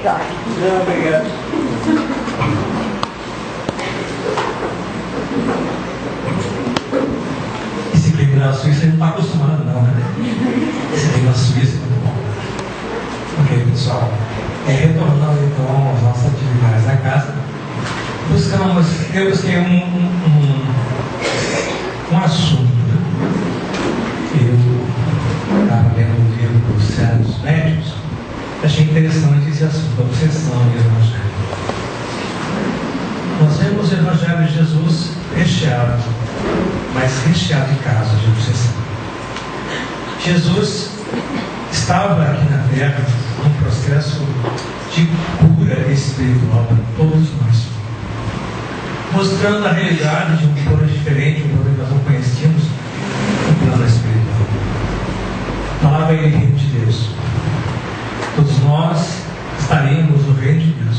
Obrigado. Não, obrigado. Esse clima na Suíça a gente não está acostumado não, né? Esse clima na Suíça é muito bom. Ok, pessoal. Retornando então às nossas atividades na casa, eu busquei um assunto. Né? Eu estava lendo um livro do Céu dos Médios, achei interessante esse assunto, a obsessão do Evangelho. Nós vemos o Evangelho de Jesus recheado, mas recheado de casos de obsessão. Jesus estava aqui na Terra num processo de cura espiritual para todos nós, mostrando a realidade de um plano diferente, um plano que nós não conhecíamos, um plano espiritual. Falava ele em reino de Deus. Todos nós estaremos no reino de Deus.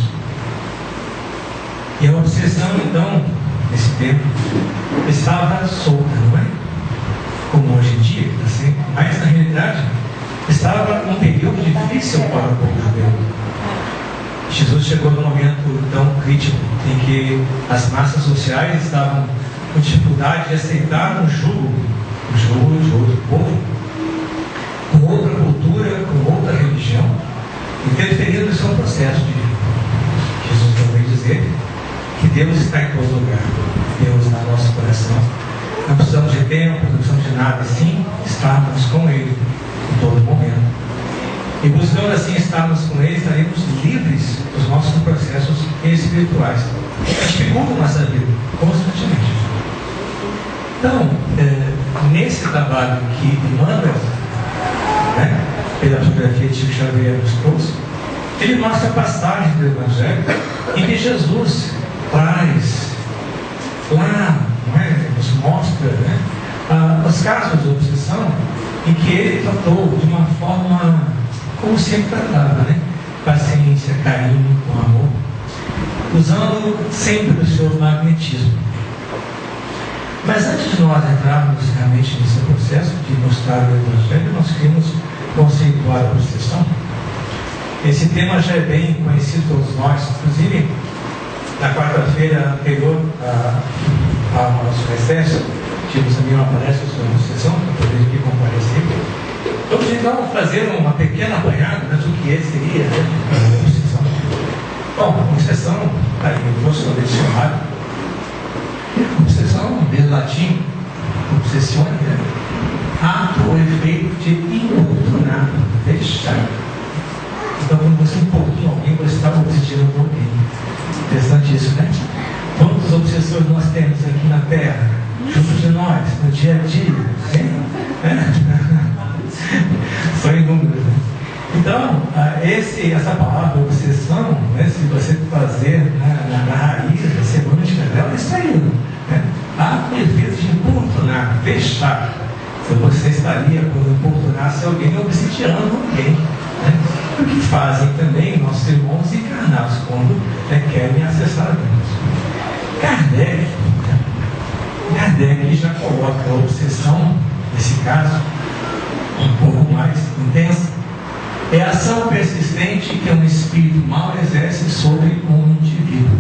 E a obsessão, então, nesse tempo, estava solta, não é? Como hoje em dia, está sempre. Mas, na realidade, estava um período difícil para o povo judeu. Jesus chegou num momento tão crítico em que as massas sociais estavam com dificuldade de aceitar um jugo de outro povo, com outra cultura, com outra religião, interferindo no seu processo de vida. Jesus também dizer que Deus está em todo lugar, Deus está no nosso coração. Não precisamos de tempo, não precisamos de nada, sim, estarmos com Ele em todo momento. E buscando assim estarmos com Ele, estaremos livres dos nossos processos espirituais que dificultam nossa vida constantemente. Então, nesse trabalho que Emmanuel, pela fotografia de Chico Xavier nos trouxe, ele mostra passagens do Evangelho em que Jesus traz lá, nos mostra os casos de obsessão em que ele tratou de uma forma como sempre tratava, paciência, carinho, com amor, usando sempre o seu magnetismo. Mas antes de nós entrarmos realmente nesse processo de mostrar o Evangelho, nós queremos conceituar a obsessão. Esse tema já é bem conhecido por todos nós, inclusive na quarta-feira anterior ao nosso recesso, tivemos também uma palestra sobre obsessão, para poder aqui comparecer. Vamos então fazer uma pequena apanhada do que seria a obsessão. Bom, obsessão, eu posso ler dicionário. Obsessão, desde latim, obsessione, ato ou efeito de importunar, deixar. Então, quando você importuna alguém, você está obsediando alguém. Interessante isso, né? Quantos obsessores nós temos aqui na Terra, junto de nós, no dia a dia? São inúmeros, né? Então, essa palavra obsessão, se você fazer na raiz, a semântica dela, é isso aí, ato e efeito de importunar, fechar. Então, você estaria, quando importunasse alguém, obsediando alguém. O que fazem também nossos irmãos encarnados quando querem acessar a Deus. Kardec já coloca a obsessão, nesse caso, um pouco mais intensa. É a ação persistente que um espírito mau exerce sobre um indivíduo.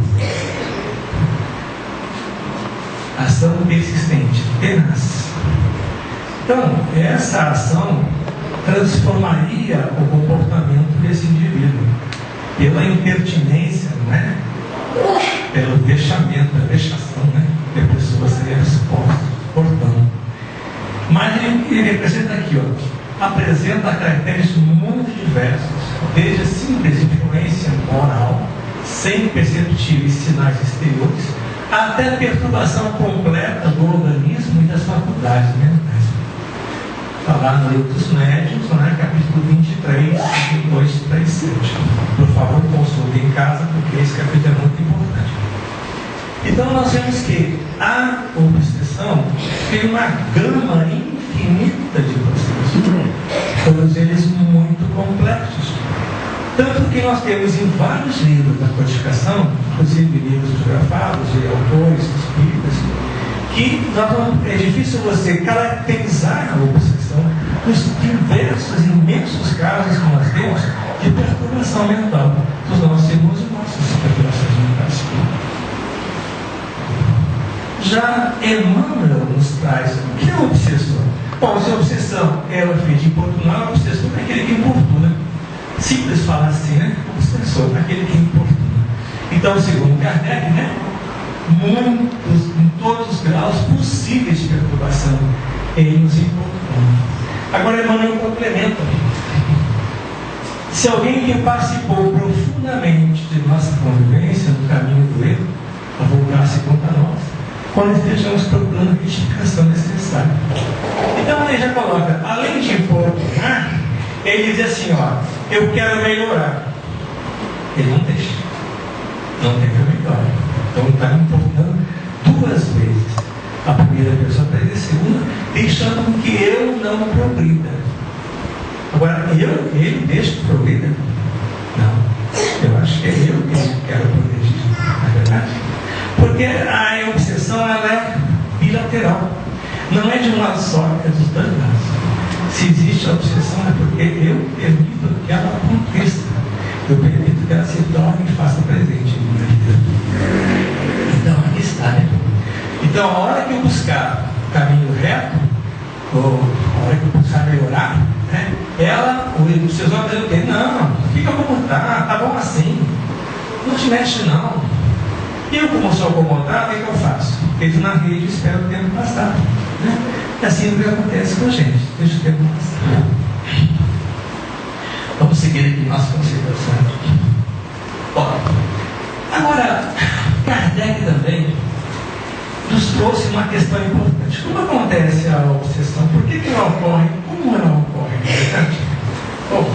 Ação persistente, tenaz. Então, essa ação transformaria o comportamento desse indivíduo pela impertinência, pelo vexamento, a vexação, que a pessoa seria exposta, portanto. Mas ele representa aqui, apresenta caracteres muito diversos, desde a simples influência moral, sem perceptíveis sinais exteriores, até a perturbação completa do organismo e das faculdades mentais. Está lá no Livro dos Médiuns, capítulo 23, 22, 37. Por favor, consulte em casa, porque esse capítulo é muito importante. Então, nós vemos que a obsessão tem uma gama infinita de processos, todos eles muito complexos. Tanto que nós temos em vários livros da codificação, inclusive livros psicografados de autores espíritas, que é difícil você caracterizar a obsessão dos diversos, imensos casos que nós temos de perturbação mental dos nossos irmãos e nossas perturbações mentais. Já Emmanuel nos traz o que é o obsessor. Bom, se a obsessão é o efeito de importunar, o obsessor é aquele que importuna. Simples falar assim, né? O obsessor é aquele que importuna. Então, segundo Kardec, né? Em todos os graus possíveis de perturbação, ele nos importuna. Agora, Emmanuel complementa. Se alguém que participou profundamente de nossa convivência no caminho do erro, a voltar-se contra nós, quando estejamos procurando a retificação necessária. Então ele já coloca, além de importunar, ele diz assim, ó, eu quero melhorar. Ele não deixa. Não tem que melhorar. Então ele está importando duas vezes. A primeira pessoa para a segunda, deixando que eu não progrida. Agora, ele deixa que progrida? Não. Eu acho que é eu que quero progredir, na verdade. Porque a obsessão, ela é bilateral. Não é de um lado só, é dos dois lados. Se existe a obsessão, é porque eu permito que ela aconteça. Eu permito que ela se torne e faça presente em minha vida. Então, aqui está, né? Então, a hora que eu buscar o caminho reto, ou a hora que eu buscar melhorar, né, o obsessor vai dizer o quê? Não, fica como tá bom assim. Não te mexe, não. E eu, como sou acomodado, o que eu faço? Entro na rede e espero o tempo passar. Né? E assim é o que acontece com a gente. Deixa o tempo passar. Vamos seguir aqui nossa consideração. Bom, agora, Kardec também nos trouxe uma questão importante. Como acontece a obsessão? Por que ela ocorre? Como ela ocorre? Bom,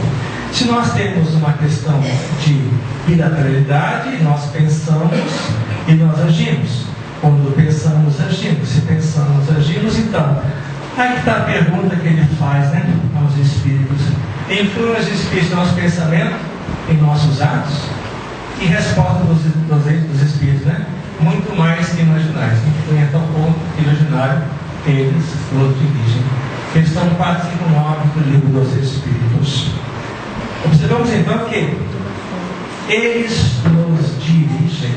se nós temos uma questão de bilateralidade, nós pensamos e nós agimos. Quando pensamos, agimos. Se pensamos, agimos, então, aí está a pergunta que ele faz, né, aos espíritos. Influem os espíritos no nosso pensamento, em nossos atos? E resposta dos espíritos, né? Muito mais que imaginais. Influem até o ponto que imaginário eles nos dirigem. Questão 459 do Livro dos Espíritos. Observamos então que eles nos dirigem.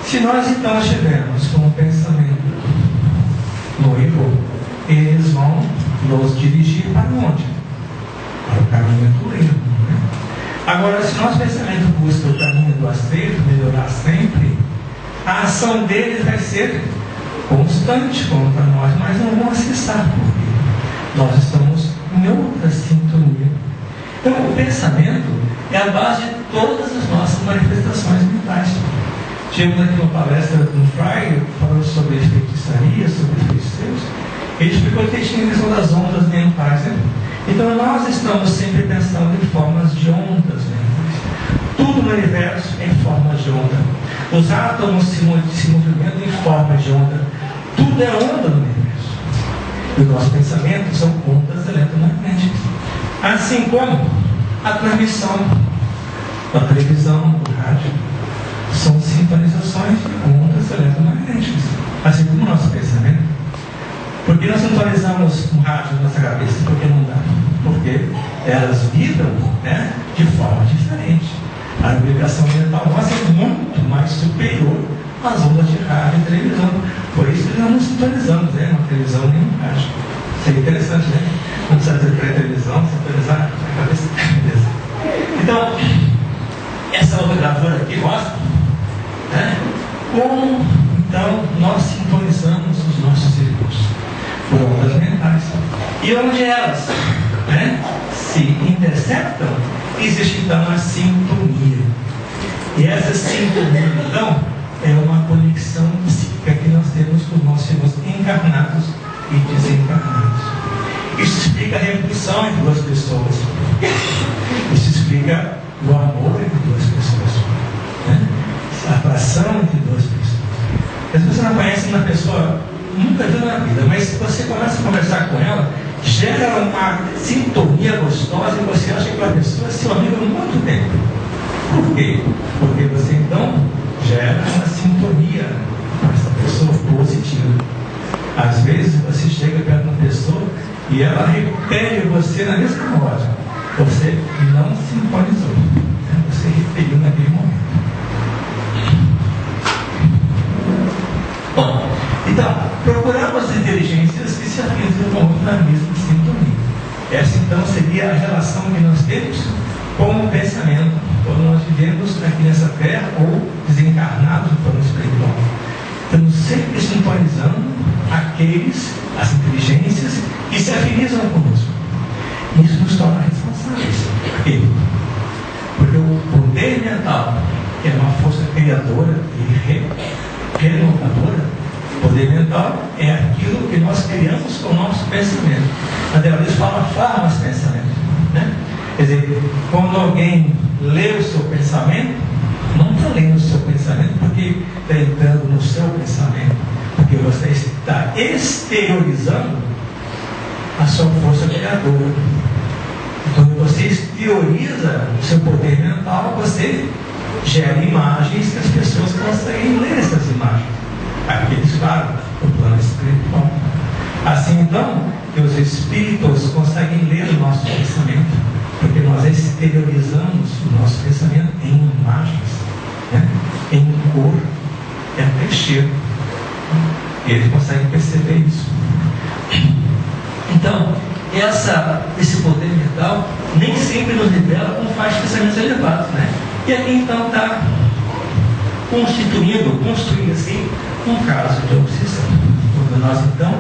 Se nós então estivermos com o pensamento no erro, eles vão nos dirigir para onde? Para o caminho do erro. Né? Agora, se nosso pensamento busca o caminho do acerto, melhorar sempre, a ação deles vai ser constante contra nós, mas não vão acessar, porque nós estamos em outra sintonia. Então, o pensamento é a base de todas as nossas manifestações mentais. Tivemos aqui uma palestra do Freire, falando sobre feitiçaria, sobre feiticeiros. Ele explicou que a questão das ondas mentais. Né? Então, nós estamos sempre pensando em formas de ondas mentais. Tudo no universo é em forma de onda. Os átomos se movimentam em forma de onda. Tudo é onda no universo. E o nosso pensamento são ondas eletromagnéticas. Assim como a transmissão da televisão, do rádio, são sintonizações de ondas eletromagnéticas. Assim como o nosso pensamento. Por que nós sintonizamos um rádio na nossa cabeça? Porque não dá. Porque elas vibram, né, de forma diferente. A vibração mental nossa é muito mais superior às ondas de rádio e televisão. Por isso que nós não sintonizamos, né, na televisão nem no rádio. Isso é interessante, né? Não precisa ter televisão, sintonizar na cabeça. Beleza. Então, essa outra gravura aqui mostra, né, como então nós sintonizamos os nossos irmãos por ondas mentais. E onde elas, né, se interceptam, existe então a sintonia. E essa sintonia, então, é uma conexão psíquica que nós temos com os nossos irmãos encarnados e desencarnados. Isso explica a repulsão entre duas pessoas. Isso explica o amor entre duas pessoas. Né? A atração entre duas pessoas. Às vezes você não conhece uma pessoa, nunca viu na vida, mas se você começa a conversar com ela, gera uma sintonia gostosa e você acha que aquela pessoa é seu amigo há muito tempo. Por quê? Porque você então gera uma sintonia com essa pessoa positiva. Às vezes você chega perto de uma pessoa e e ela repele você na mesma hora. Você não sintonizou, né? Você repeliu naquele momento. Bom, então, procuramos inteligências que se afinam com outra na mesma sintonia. Essa então seria a relação que nós temos com o pensamento, quando nós vivemos aqui nessa terra ou desencarnados no plano espiritual. Estamos sempre sintonizando as inteligências que se afinizam conosco. Isso nos torna responsáveis. Por quê? Porque o poder mental, que é uma força criadora e renovadora, o poder mental é aquilo que nós criamos com o nosso pensamento. A Deus fala, forma os pensamentos, né? Quer dizer, quando alguém lê o seu pensamento, não está lendo o seu pensamento porque está entrando no seu pensamento, porque você está exteriorizando a sua força criadora. Quando você exterioriza o seu poder mental, você gera imagens que as pessoas conseguem ler essas imagens. Aqueles, claro, no plano espiritual. Assim, então, que os espíritos conseguem ler o nosso pensamento, porque nós exteriorizamos o nosso pensamento em imagens, né? Em cor, e até cheiro. E eles conseguem perceber isso. Então, esse poder mental nem sempre nos revela como faz pensamentos elevados, né? E aqui então está construindo assim um caso de obsessão. Quando nós então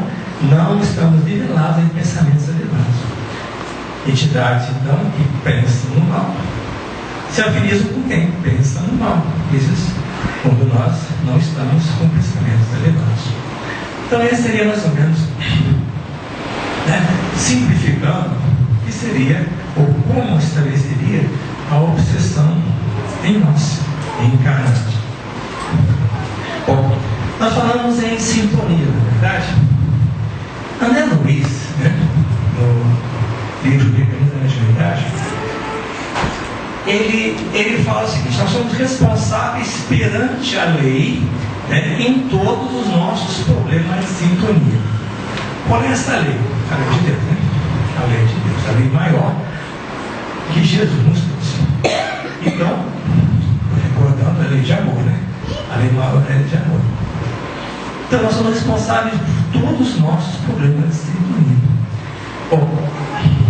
não estamos nivelados em pensamentos elevados. Entidades então que pensam no mal se afinizam com quem pensa no mal. Isso quando nós não estamos com pensamentos elevados. Então esse seria mais ou menos, né, simplificando, que seria ou como estabeleceria a obsessão em nós, em encarnado. Bom, nós falamos em sintonia, na verdade. André Luiz, né, no livro Mecanismo da Mediunidade, ele fala o seguinte: nós somos responsáveis perante a lei, né, em todos os nossos problemas de sintonia. Qual é essa lei? A lei de Deus, né? A lei de Deus, a lei maior que Jesus nos trouxe. Então, recordando a lei de amor, né? A lei maior é a lei de amor. Então, nós somos responsáveis por todos os nossos problemas de sintonia. Bom,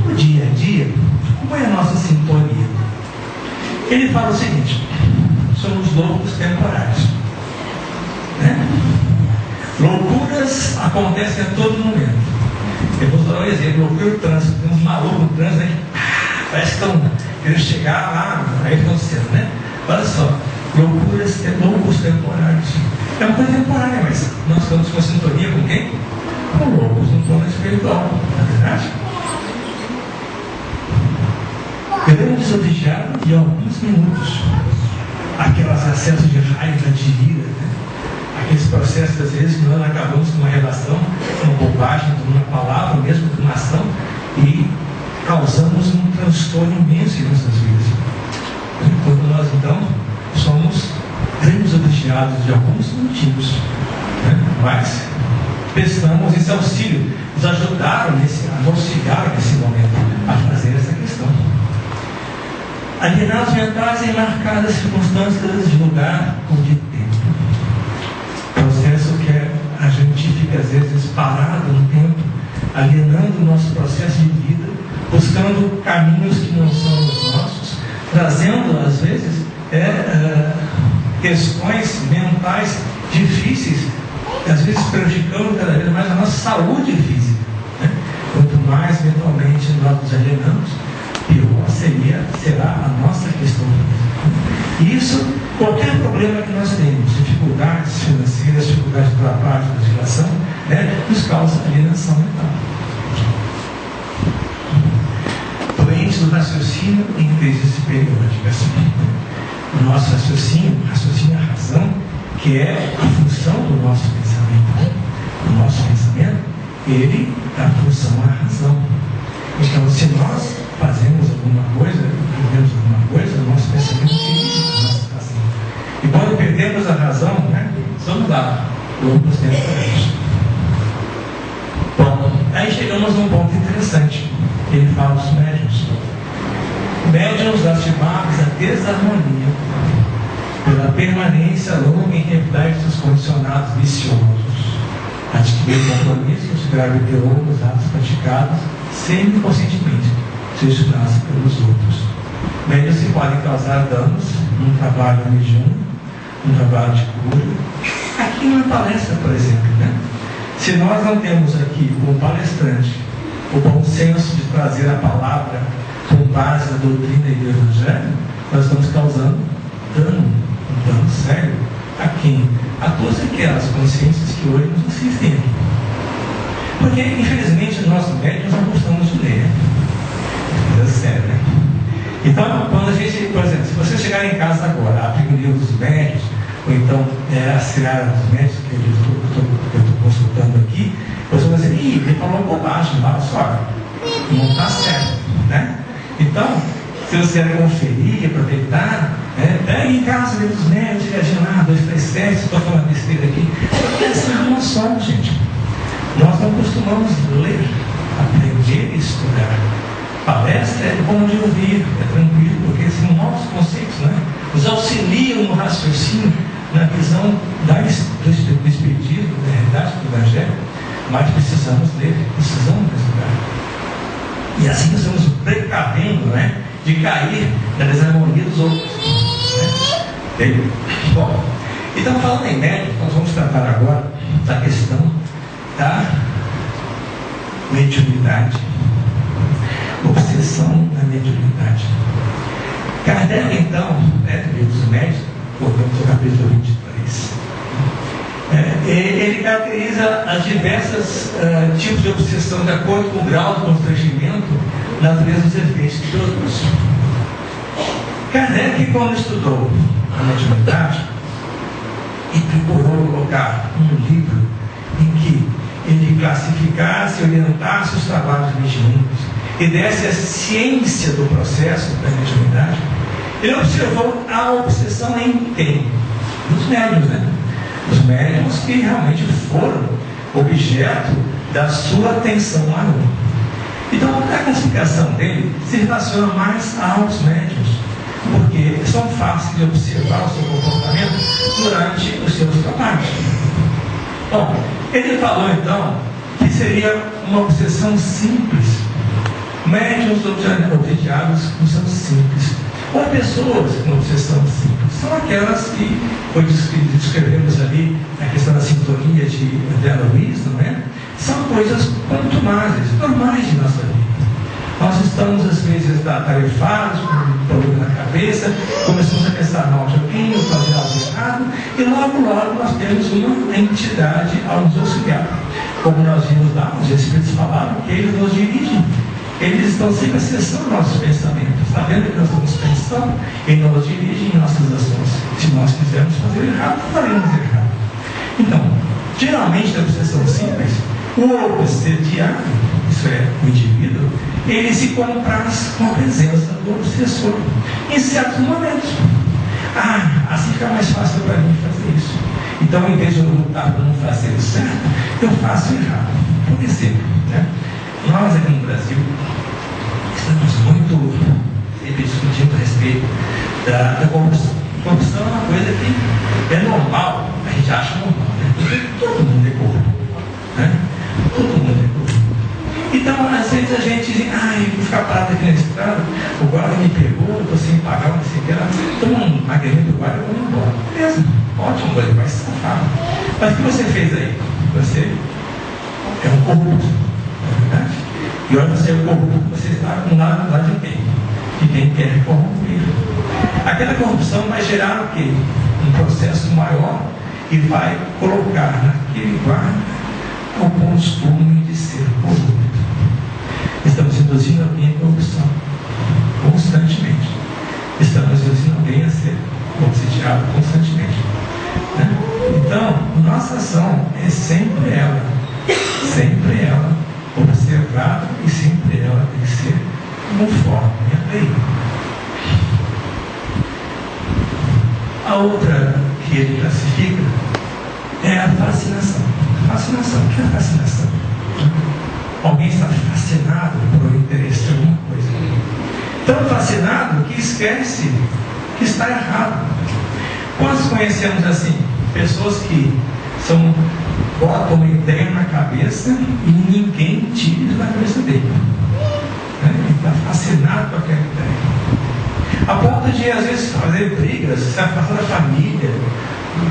no dia a dia, como é a nossa sintonia? Ele fala o seguinte: somos loucos temporários, né? Loucuras acontecem a todo momento. Eu vou dar um exemplo: loucura do trânsito. Tem uns malucos no trânsito, né? Parece que estão querendo chegar lá, aí estão sendo, né? Olha só, loucos temporários. É uma coisa temporária, mas nós estamos com sintonia com quem? Com loucos no plano espiritual, não é verdade? Devemos desobediar em alguns minutos aqueles acessos de raiva, de ira, né? Aqueles processos, às vezes, que nós acabamos com uma relação, uma bobagem, com uma palavra, mesmo com uma ação, e causamos um transtorno imenso em nossas vidas. Quando nós, então, somos grandes obediados de alguns motivos, né? Mas prestamos esse auxílio, nos auxiliaram nesse momento a fazer essa questão. Alienados mentais em marcadas circunstâncias de lugar ou de tempo. Processo que a gente fica às vezes parado no tempo, alienando o nosso processo de vida, buscando caminhos que não são os nossos, trazendo às vezes questões mentais difíceis, às vezes prejudicando cada vez mais a nossa saúde física, né? Quanto mais mentalmente nós nos alienamos, pior será a nossa questão física. E isso, qualquer problema que nós temos, dificuldades financeiras, dificuldades de trabalho, de relação, né, nos causa alienação mental. Doentes do raciocínio em crises periódicas. O nosso raciocínio a razão, que é a função do nosso pensamento. O nosso pensamento, ele dá função à razão. Então, se nós fazemos alguma coisa, perdemos alguma coisa, o nosso pensamento dirige a nossa razão. E quando perdemos a razão, né, vamos lá, loucos temporários. Bom, aí chegamos chegamos a um ponto interessante. Ele fala dos médiuns. Médiuns lastimados a desarmonia pela permanência longa em reflexos condicionados viciosos, adquirir compromissos gravitiosos, atos praticados semi-conscientemente, seja nasce pelos outros. Médiuns se podem causar danos num trabalho mediúnico, num trabalho de cura. Aqui numa palestra, por exemplo, né? Se nós não temos aqui um palestrante o bom senso de trazer a palavra com base na doutrina e do Evangelho, nós estamos causando dano, um dano sério a quem? A todas aquelas consciências que hoje nos assistem aqui. Porque, infelizmente, nós médicos não gostamos de ler. É sério, né? Então, quando a gente, por exemplo, se você chegar em casa agora, abrir o livro dos médios, ou então a Seara dos Médios, que eu estou consultando aqui, você vai dizer, ele falou bobagem, olha só, não está certo, né? Então, se você conferir, aproveitar, pega em casa o livro dos médios, reagir lá, 2, 3, 7, estou falando besteira aqui, porque assim nós somos, gente. Nós não costumamos ler, aprender e estudar. Palestra é bom de ouvir, é tranquilo, porque são novos conceitos, né? Nos auxiliam no raciocínio, na visão do Espiritismo, da realidade do Evangelho, mas precisamos ler, precisamos estudar. E assim nós estamos precavendo, né, de cair na desarmonia dos outros. Né? Bom, então falando em médico, nós vamos tratar agora da questão da mediunidade. Obsessão da mediunidade. Kardec, então, no livro dos médios, voltamos ao capítulo 23, ele caracteriza as diversas tipos de obsessão de acordo com o grau de constrangimento, natureza dos efeitos que produz. Kardec, quando estudou a mediunidade e procurou colocar um livro em que ele classificasse e orientasse os trabalhos mediúnicos e desse a ciência do processo da mediunidade, ele observou a obsessão em quem? Nos médiuns, né? Os médiuns que realmente foram objeto da sua atenção maior. Então, a classificação dele se relaciona mais aos médiuns, porque são fáceis de observar o seu comportamento durante os seus trabalhos. Bom, ele falou então que seria uma obsessão simples. Médiuns obsediados não são simples. Ou pessoas com obsessão simples. São aquelas que descrevemos ali na questão da sintonia de André Luiz, não é? São coisas pontuais, normais de nossa vida. Nós estamos, às vezes, atarefados, com um problema na cabeça, começamos a pensar mal de alguém, ou fazer algo errado, e logo nós temos uma entidade ao nos auxiliar. Como nós vimos lá, os Espíritos falaram que eles nos dirigem. Eles estão sempre acessando nossos pensamentos. Está vendo que nós estamos pensando? Eles nos dirigem em nossas ações. Se nós quisermos fazer errado, faremos errado. Então, geralmente, na obsessão simples, o obsediado, isso é, o indivíduo, ele se compraz com a presença do obsessor em certos momentos. Assim fica mais fácil para mim fazer isso. Então, em vez de eu lutar para não fazer o certo, eu faço errado. Por exemplo, né? Nós aqui no Brasil estamos muito sempre discutindo a respeito da corrupção. Corrupção é uma coisa que é normal, a gente acha normal, né? Porque todo mundo é corrupto, né? Todo mundo é corrupto. Então, às vezes a gente diz, eu vou ficar parado aqui na estrada, o guarda me pegou, estou sem pagar, não sei o que lá, toma um magrinho do guarda e vou embora. Beleza, ótimo, ele vai se safar. Mas o que você fez aí? Você é um corrupto. Verdade? E olha, você é corrupto, você está com lado de quem? De quem quer corromper. Aquela corrupção vai gerar o quê? Um processo maior e vai colocar naquele guarda o costume de ser corrupto. Estamos induzindo alguém à corrupção constantemente. Estamos induzindo alguém a ser obsediado constantemente. Né? Então, nossa ação é sempre ela, observada, e sempre ela tem que ser conforme a lei. A outra que ele classifica é a fascinação. Fascinação, o que é a fascinação? Alguém está fascinado por um interesse em alguma coisa. Tão fascinado que esquece que está errado. Quantos conhecemos assim? Pessoas que botam uma ideia na cabeça e ninguém tira isso da cabeça dele. Ele está fascinado com aquela ideia. A ponto de, às vezes, fazer brigas, se afastar da família,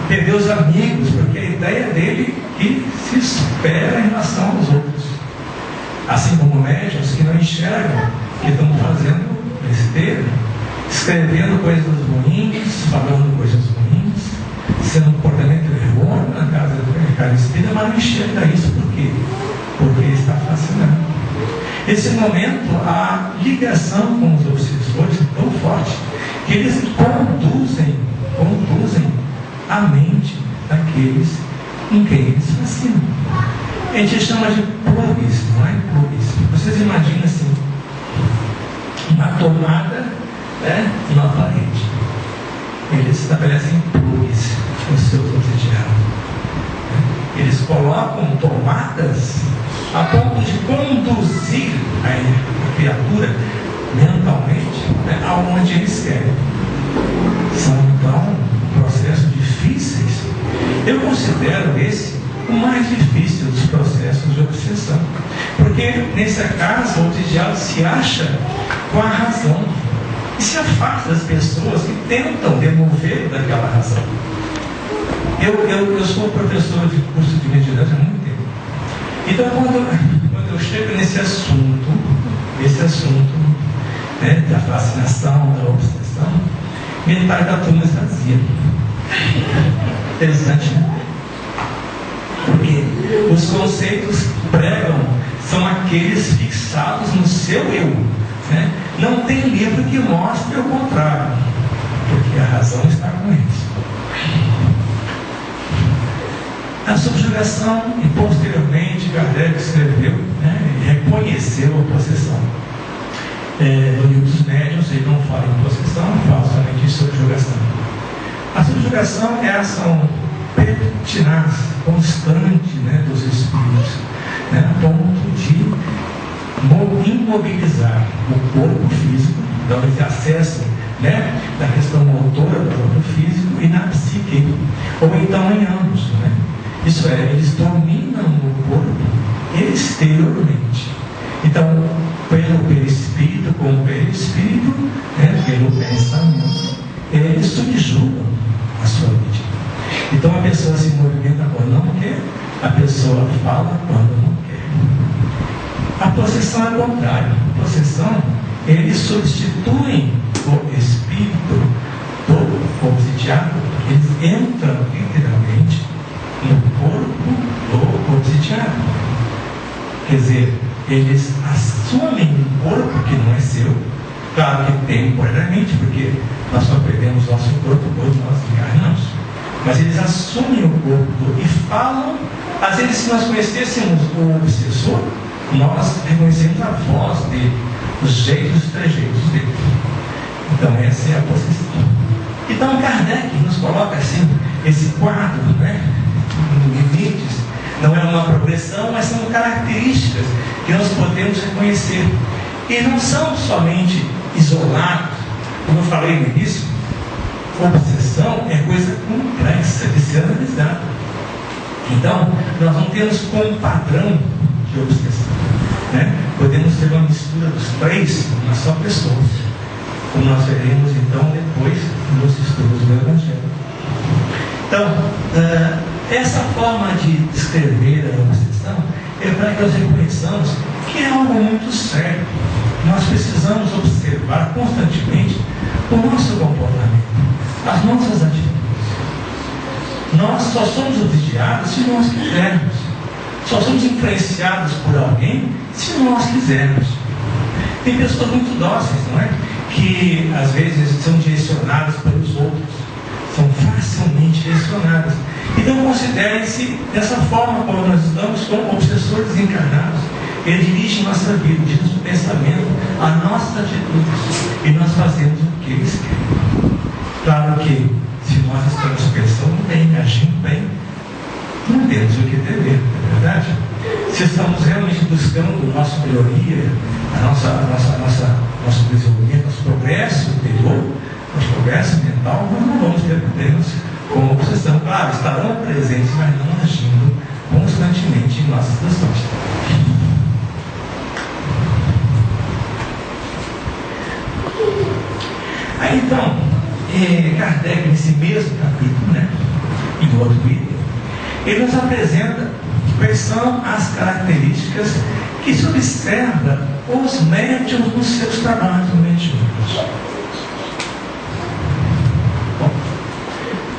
perder os amigos, porque a ideia dele que se espera em relação aos outros. Assim como médiuns que não enxergam, que estão fazendo besteira, escrevendo coisas ruins, falando coisas ruins, sendo um comportamento errôneo na casa espírita, mas não enxerga isso por quê? Porque está fascinado. Nesse momento, a ligação com os obsessores é tão forte que eles conduzem a mente daqueles em quem eles fascinam. A gente chama de plugs, não é? Plugs. Vocês imaginam assim, uma tomada, né, numa parede. Eles estabelecem plugs nos seus obsidianos. Eles colocam tomadas a ponto de conduzir a criatura mentalmente, né, aonde eles querem. São então processos difíceis. Eu considero esse o mais difícil dos processos de obsessão, porque nesse caso o obsidiado se acha com a razão e se afasta das pessoas que tentam demovê-lo daquela razão. Eu sou professor de curso de mediunidade há muito tempo. Então quando eu chego nesse assunto, né, da fascinação, da obsessão, metade da turma esvazia. Interessante, né? Porque os conceitos que pregam são aqueles fixados no seu eu, né? Não tem livro que mostre o contrário, porque a razão está com eles. A subjugação, e posteriormente Kardec escreveu, né, e reconheceu a possessão. No livro dos médiuns ele não fala em possessão, fala somente em subjugação. A subjugação é a ação pertinaz, constante, né, dos espíritos, né, a ponto de imobilizar o corpo físico, dando acesso, né, da questão motora do corpo físico e na psique, ou então em ambos, né? Isso é, eles dominam o corpo exteriormente. Então, pelo perispírito, como perispírito, né, pelo pensamento, eles subjugam a sua vida. Então a pessoa se movimenta quando não quer, a pessoa fala quando não quer. A possessão é o contrário. A possessão, eles substituem o espírito do obsidiado, eles entram literalmente no corpo do obsidiado. Quer dizer, eles assumem um corpo que não é seu, claro que temporariamente, porque nós só perdemos nosso corpo quando nós encarnamos, mas eles assumem o corpo e falam. Às vezes, se nós conhecêssemos o obsessor, nós reconhecemos a voz dele, os jeitos e trejeitos dele. Então essa é a possessão. Então Kardec nos coloca assim, esse quadro, né, de limites. Não é uma progressão, mas são características que nós podemos reconhecer. E não são somente isolados. Como eu falei no início, obsessão é coisa complexa de ser analisada. Então, nós não temos como padrão de obsessão, né? Podemos ter uma mistura dos três numa só pessoa, como nós veremos então depois nos estudos do Evangelho. Então, essa forma de descrever a obsessão é para que nós reconheçamos que é algo muito sério. Nós precisamos observar constantemente o nosso comportamento, as nossas atitudes. Nós só somos obsidiados se nós quisermos. Só somos influenciados por alguém se nós quisermos. Tem pessoas muito dóceis, não é? Que às vezes são direcionadas pelos outros. São facilmente direcionadas. Então considerem-se dessa forma como nós estamos como obsessores encarnados. Eles dirigem nossa vida, dirigem nosso pensamento, a nossas atitudes. E nós fazemos o que eles querem. Claro que se nós estamos pensando bem, agindo bem, não temos o que temer, não é verdade? se estamos realmente buscando nossa melhoria, nosso desenvolvimento, nosso progresso interior, nosso progresso mental, nós não vamos ter problemas com a obsessão. Claro, estarão presentes, mas não agindo constantemente em nossas questões. Aí então, Kardec, nesse mesmo capítulo, né, e no outro item, ele nos apresenta quais são as características que se observa os médiuns nos seus trabalhos mediúnicos. Bom,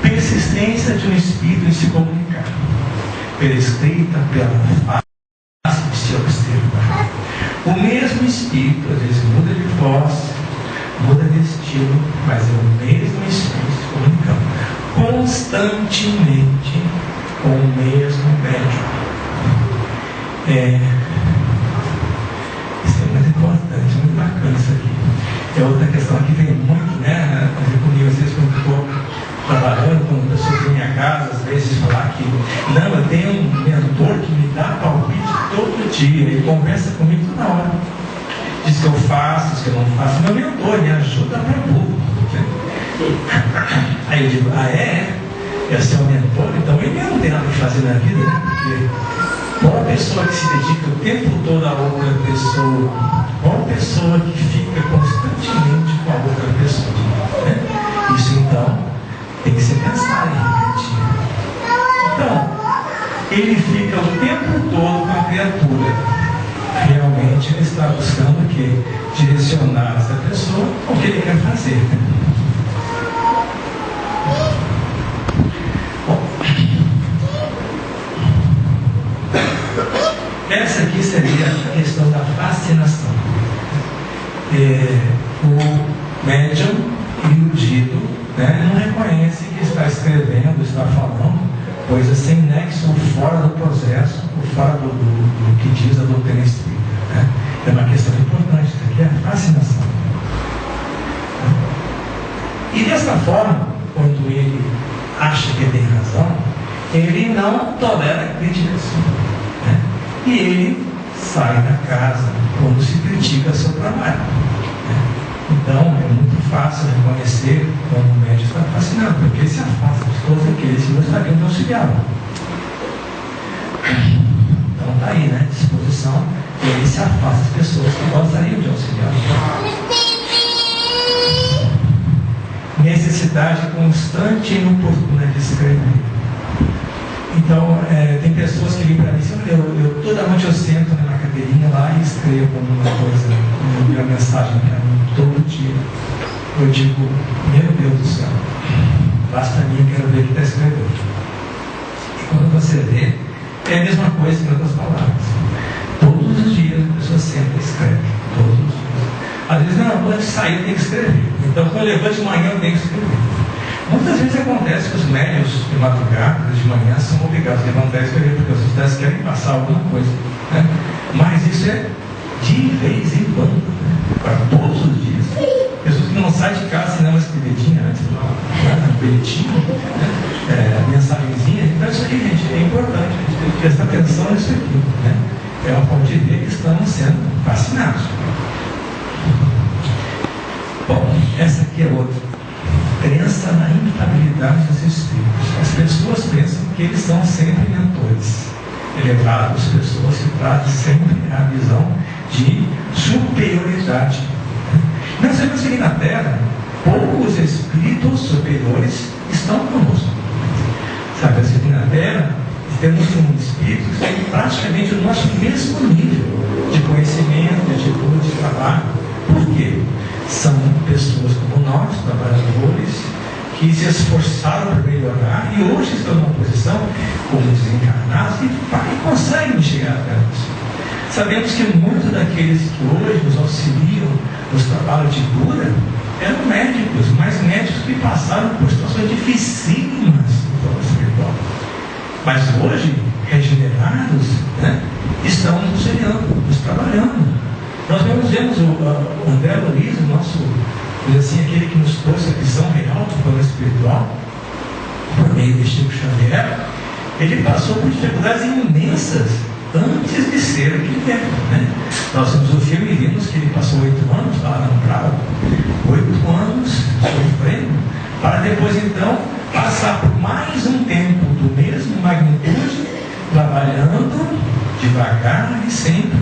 persistência de um espírito em se comunicar, pela escrita, pela face de se observar. O mesmo espírito, às vezes, muda de voz, muda de estilo, mas é o mesmo espírito se comunicando constantemente com o mesmo médium. Isso é muito importante, muito bacana isso aqui. É outra questão que vem muito, né? Comigo, às vezes, quando estou trabalhando com pessoas em minha casa, às vezes falar que não, eu tenho um mentor que me dá palpite todo dia, ele conversa comigo toda hora. Diz que eu faço, diz que eu não faço. Meu mentor me ajuda para burro. Aí eu digo, é seu mentor? Então ele não tem nada que fazer na vida, né? Porque qual pessoa que se dedica o tempo todo a outra pessoa? Qual pessoa que fica constantemente com a outra pessoa? Né? Isso então tem que ser pensado em refletir. Então, ele fica o tempo todo com a criatura. Realmente ele está buscando o quê? Direcionar essa pessoa ao que ele quer fazer. Né? Bom, essa aqui seria a questão da fascinação. O médium iludido, né, não reconhece que está escrevendo, está falando coisas sem nexo ou fora do processo, ou fora do que diz a doutrina espírita. Né? É uma questão importante, isso aqui é a fascinação. E dessa forma, quando ele acha que tem razão, ele não tolera críticas. Né? E ele sai da casa quando se critica seu trabalho. Né? Então, é muito fácil reconhecer quando o médium está fascinado, porque ele se afasta de todos aqueles que gostariam de auxiliá-lo. Então, está aí, né? Disposição, ele se afasta das pessoas que gostariam de auxiliá-lo. Necessidade constante e inoportuna de escrever. Então, tem pessoas que vêm para mim e dizem, eu toda noite eu sento na cadeirinha lá e escrevo alguma coisa, uma mensagem para mim, todo dia. Eu digo, meu Deus do céu, basta mim, eu quero ver o que está escrevendo. E quando você vê, é a mesma coisa em outras palavras. Todos os dias a pessoa senta e escreve, todos os dias. Às vezes, não, quando sair eu tenho que escrever. Então, quando eu levanto de manhã eu tenho que escrever. Muitas vezes acontece que os médiuns de madrugada, de manhã, são obrigados a levantar e escrever, porque os estudantes querem passar alguma coisa. Né? Mas isso é de vez em quando, né? Para todos os dias. Pessoas que não saem de casa sem dar uma escrevedinha antes, um bilhetinho, né? Mensagenzinha. Então isso aqui, gente, é importante. A gente tem que prestar atenção nisso aqui. Né? É uma forma de ver que estamos sendo fascinados. Bom, essa aqui é outra. Crença na infalibilidade dos espíritos. As pessoas pensam que eles são sempre mentores elevados, pessoas que trazem sempre a visão de superioridade. Nós sabemos que aqui na Terra, poucos espíritos superiores estão conosco. Sabe, aqui na Terra, temos um espírito que tem praticamente o nosso mesmo nível de conhecimento, de atitude, de trabalho. Por quê? São pessoas como nós, trabalhadores, que se esforçaram para melhorar e hoje estão numa posição como desencarnados e conseguem chegar até nós. Sabemos que muitos daqueles que hoje nos auxiliam nos trabalhos de cura eram médicos, mas médicos que passaram por situações dificílimas no plano espiritual. Mas hoje, regenerados, né, estão nos auxiliando, nos trabalhando. Nós vemos o André Luiz, o nosso, assim, aquele que nos trouxe a visão real do plano espiritual, por meio de Chico Xavier. Ele passou por dificuldades imensas antes de ser arquiteto, né? Nós vimos o filme e vimos que ele passou 8 anos lá na Umbral, 8 anos sofrendo, para depois então passar por mais um tempo do mesmo magnitude, trabalhando devagar e sempre,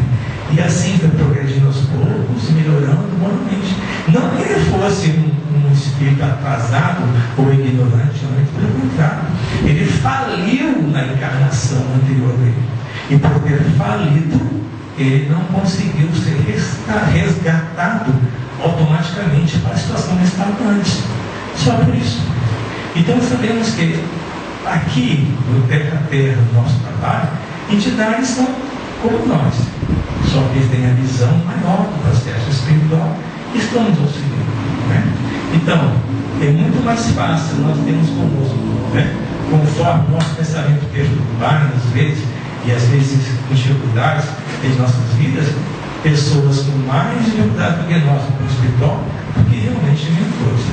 e assim foi progredindo aos poucos, melhorando moralmente. Não que ele fosse um espírito atrasado ou ignorante, não, pelo contrário, ele faliu na encarnação anterior dele, e por ter falido, ele não conseguiu ser resgatado automaticamente para a situação que estava antes. Só por isso. Então sabemos que aqui no Terra a Terra, no nosso trabalho, entidades são como nós, só que eles têm a visão maior do processo espiritual e estão nos auxiliando, né? Então é muito mais fácil nós termos conosco, né? Conforme o nosso pensamento perturbado às vezes, e às vezes com dificuldades em nossas vidas, pessoas com mais dificuldade do que nós no espiritual, do que realmente mentores.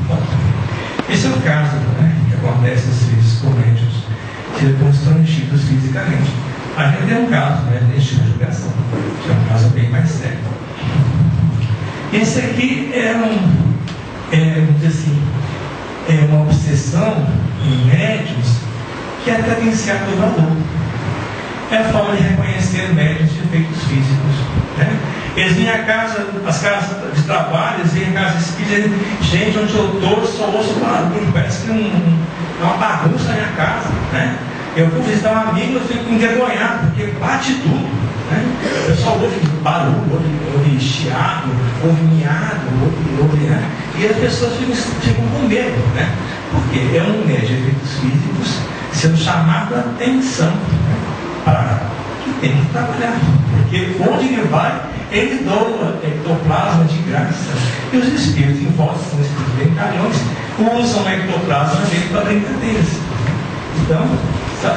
Bom, esse é o caso, né, que acontece às vezes com médiuns ser constrangidos fisicamente. A gente tem um caso, né, de julgação, que é um caso bem mais sério. Esse aqui vamos dizer assim, é uma obsessão em médiuns que até tem certo valor. É a forma de reconhecer médiuns de efeitos físicos, né? Eles vêm a casa, as casas de trabalho, eles vêm a casa espírita, gente, onde eu estou, só ouço barulho, parece que é uma bagunça na minha casa, né? Eu vou visitar um amigo, eu fico envergonhado, porque bate tudo, né? O pessoal ouve barulho, ouve chiado, ouve miado, né? E as pessoas ficam com medo, né? Porque é um médium de efeitos físicos sendo chamado a atenção, né? Para que tem que trabalhar, porque onde ele vai, ele doa ectoplasma de graça, e os espíritos em volta, são espíritos brincalhões, usam a ectoplasma dele para brincadeiras. Então,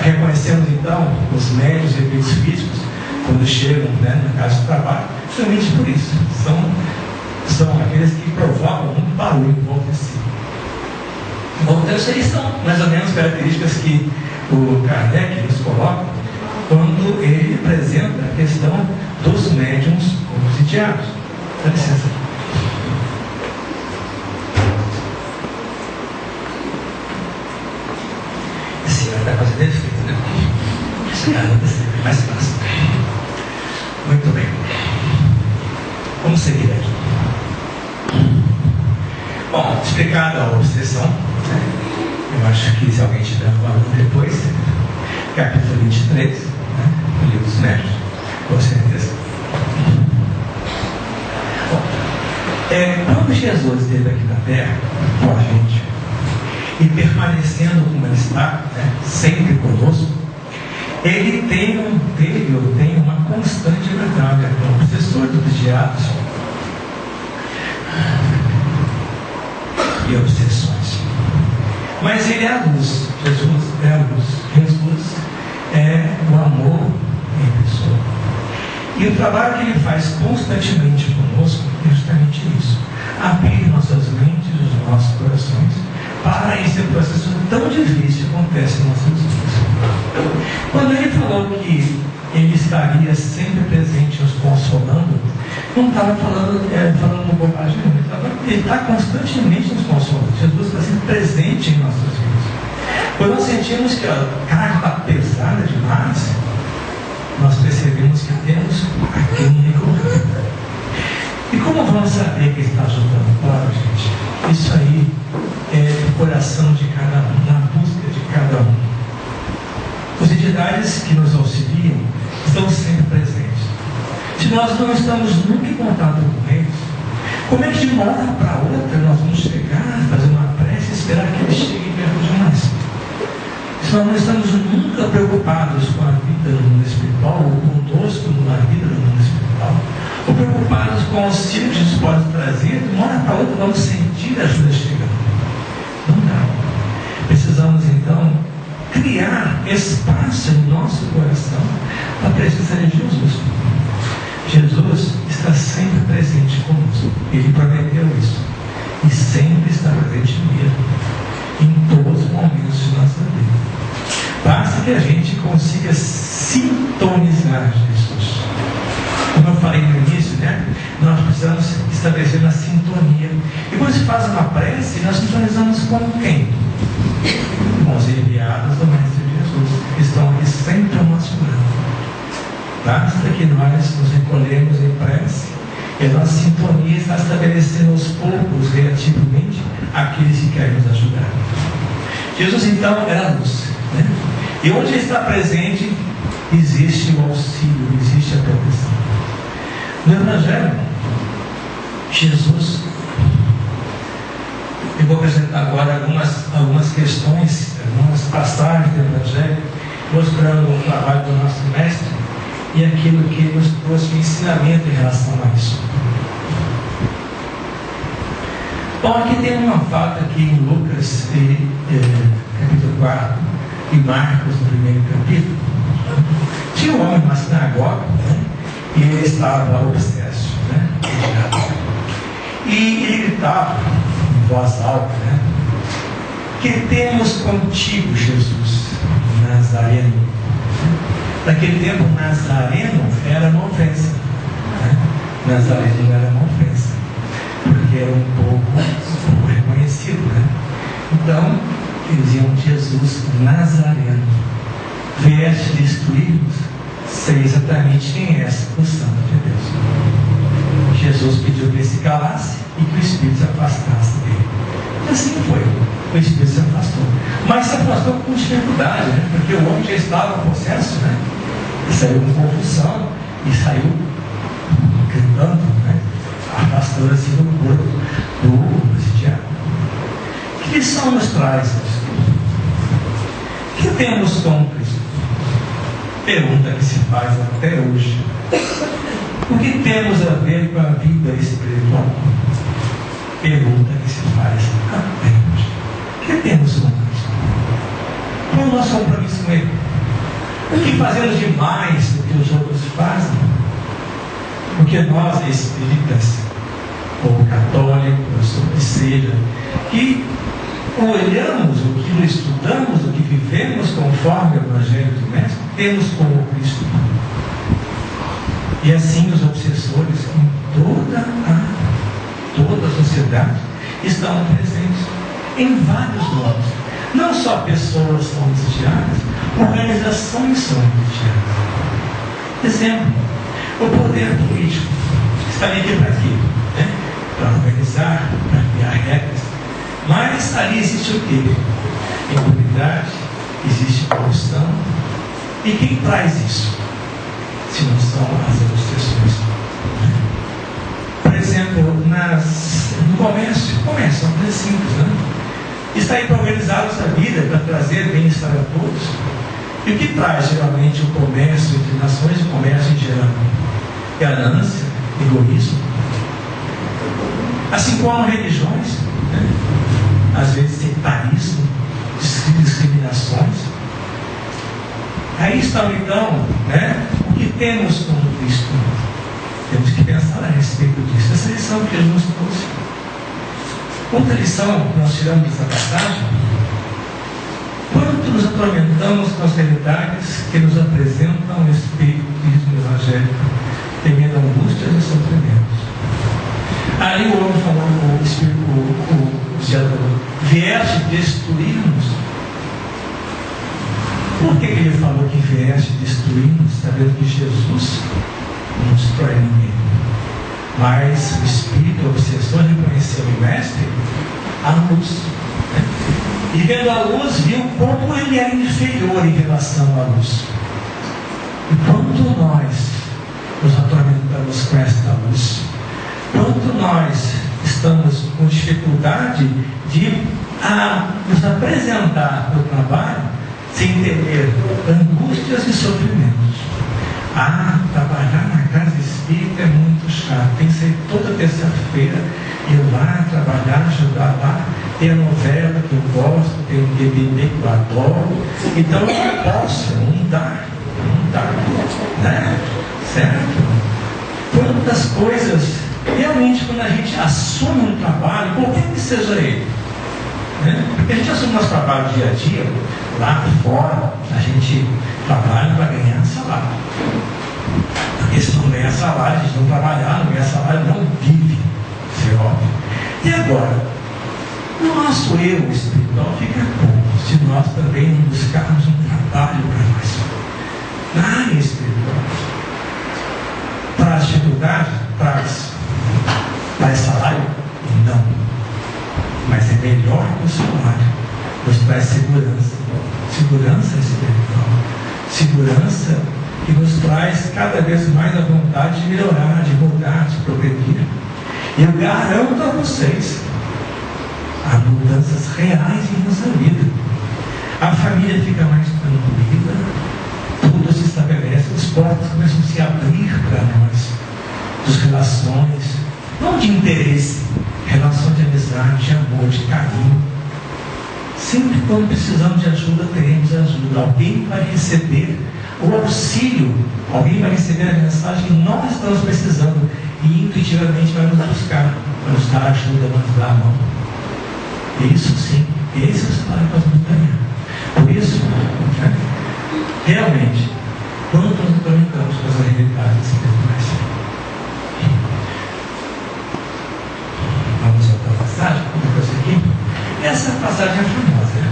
reconhecemos então os médiuns de efeitos físicos quando chegam, né, na casa de trabalho, justamente por isso. São aqueles que provocam muito barulho em volta de si. Bom, então isso aí são mais ou menos características que o Kardec nos coloca quando ele apresenta a questão dos médiuns obsidiados. Dá licença. Esse vai dar quase defeito, né? Esse cara vai ser mais fácil. Muito bem. Vamos seguir aqui. Bom, explicada a obsessão, né? Eu acho que se alguém tiver falando depois, capítulo 23, né? Do livro dos médiuns, com certeza. Bom, quando Jesus esteve aqui na Terra com a gente, e permanecendo como ele está, né, sempre conosco, ele tem uma constante batalha com o obsessor dos vigiados e obsessões. Mas ele é a luz. Jesus é a luz. Jesus é o amor em pessoa. E o trabalho que ele faz constantemente conosco é justamente isso: abrir nossas mentes, os nossos corações, para esse processo tão difícil que acontece em nossas vidas. Quando ele falou que ele estaria sempre presente nos consolando, não estava falando bobagem, ele está constantemente nos consolando. Jesus está sempre presente em nossas vidas. Quando nós sentimos que a carga está pesada demais, nós percebemos que temos a quem recorrer. E como vamos saber que ele está ajudando? Claro, gente, isso aí é do coração de cada um, na busca de cada um. As entidades que nos auxiliam estão sempre presentes. Se nós não estamos nunca em contato com eles, como é que de uma hora para outra nós vamos chegar, fazer uma prece e esperar que eles cheguem perto de nós? Se nós não estamos nunca preocupados com a vida no mundo espiritual, ou conosco na vida no mundo espiritual, ou preocupados com o auxílio que Jesus pode trazer, de uma hora para outra vamos sentir a ajuda chegando. Não dá. Precisamos então criar espaço em nosso coração para a presença de Jesus. Jesus está sempre presente conosco. Ele prometeu isso. E sempre está presente mesmo. Em todos os momentos. momentos de nossa vida. Basta que a gente consiga sintonizar Jesus. Como eu falei no início, né? Nós precisamos estabelecer uma sintonia. E quando se faz uma prece, nós sintonizamos com quem? Com os enviados do Mestre Jesus, que estão aqui sempre ao nosso lado. Basta que nós nos recolhemos em prece e a nossa sintonia está estabelecendo aos poucos, relativamente, aqueles que querem nos ajudar. Jesus, então, era a luz, né? E onde ele está presente, existe o auxílio, existe a proteção. No Evangelho, Jesus, eu vou apresentar agora algumas questões, algumas passagens do Evangelho, mostrando o trabalho do nosso Mestre e aquilo que ele nos trouxe de ensinamento em relação a isso. Bom, aqui tem uma fala aqui em Lucas, capítulo 4, e Marcos, no primeiro capítulo. Tinha um homem numa sinagoga, né? E ele estava obsesso, né? E ele gritava em voz alta, né? Que temos contigo, Jesus, Nazareno. Naquele tempo, Nazareno era uma ofensa, né? Nazareno era uma ofensa, porque era um pouco reconhecido, né? Então, eles diziam: Jesus Nazareno, vieste destruir-nos? Sei exatamente quem é o Santo de Deus. Jesus pediu que ele se calasse e que o Espírito se afastasse dele. E assim foi. O Espírito se afastou. Mas se afastou com dificuldade, né? Porque o homem já estava possesso, né? E saiu com confusão e saiu gritando, né? Afastando assim do corpo do presidiário. Que lição nos traz isso? O que temos com Cristo? Pergunta que se faz até hoje. O que temos a ver com a vida espiritual? Pergunta que se faz até hoje. O que temos com Cristo? Qual é o nosso compromisso com Ele? O que fazemos demais do que os outros fazem? Porque nós, espíritas, ou católicos, ou que seja, que olhamos o que estudamos, o que vivemos conforme o Evangelho do Mestre, temos como Cristo. E assim os obsessores em toda a sociedade estão presentes em vários modos. Não só pessoas são obsidiadas, organizações são obsidiadas. Exemplo, o poder político está aqui para quê? Né? Para organizar, para criar regras. Mas ali existe o quê? Impunidade, existe corrupção. E quem traz isso? Se não são as obsessões. Por exemplo, no comércio é uma coisa simples, né? Está aí para organizar a vida, para trazer bem-estar a todos. E o que traz geralmente o comércio entre nações e o comércio em geral? Ganância, egoísmo. Assim como religiões, né? Às vezes sectarismo, discriminações. Aí estão então, né? O que temos com Cristo? Temos que pensar a respeito disso. Essa lição que ele nos trouxe. Outra lição que nós tiramos dessa passagem: quanto nos atormentamos com as realidades que nos apresentam o Espiritismo evangélico, temendo angústias e sofrimentos. Aí o homem falou, o Senhor, vieste destruir-nos. Por que ele falou que vieste destruir-nos, sabendo que Jesus não destrói ninguém? Mas o espírito obsessor reconheceu o Mestre a luz. E vendo a luz, viu como ele era inferior em relação à luz. E quanto nós nos atormentamos com esta luz, quanto nós estamos com dificuldade de nos apresentar no trabalho sem temer angústias e sofrimentos. Trabalhar na casa espírita é muito chato. Tem que ser toda terça-feira ir lá trabalhar, ajudar lá. Tem a novela que eu gosto, tem o DVD que eu adoro. Então eu não posso, não dá, né? Certo? Quantas coisas, realmente, quando a gente assume um trabalho, qualquer que seja ele, né? Porque a gente assume nosso trabalho dia a dia, lá fora, a gente trabalha para ganhar salário. Porque se não ganhar salário, a gente não trabalhar, não ganhar salário, não vive. Isso é óbvio. E agora, o nosso eu espiritual fica como se nós também não buscarmos um trabalho para nós, na área espiritual. Traz dificuldade? Traz. Traz salário? Não. Mas é melhor que o salário. Nos traz segurança. Segurança espiritual. Segurança que nos traz cada vez mais a vontade de melhorar, de mudar, de progredir. E eu garanto a vocês, há mudanças reais em nossa vida. A família fica mais tranquila, tudo se estabelece, os portas começam a se abrir para nós, das relações, não de interesse, relações de amizade, de amor, de carinho. Sempre quando precisamos de ajuda, teremos ajuda. Alguém vai receber o auxílio, alguém vai receber a mensagem que nós estamos precisando e intuitivamente vai nos buscar, vai nos dar ajuda, vai nos dar a mão. Isso sim, esse é o salário que nós vamos ganhar. Por isso, né, realmente, quando nós nos conectamos com as realidades espirituais, vamos voltar a passagem, como eu aqui. Essa passagem é famosa, né?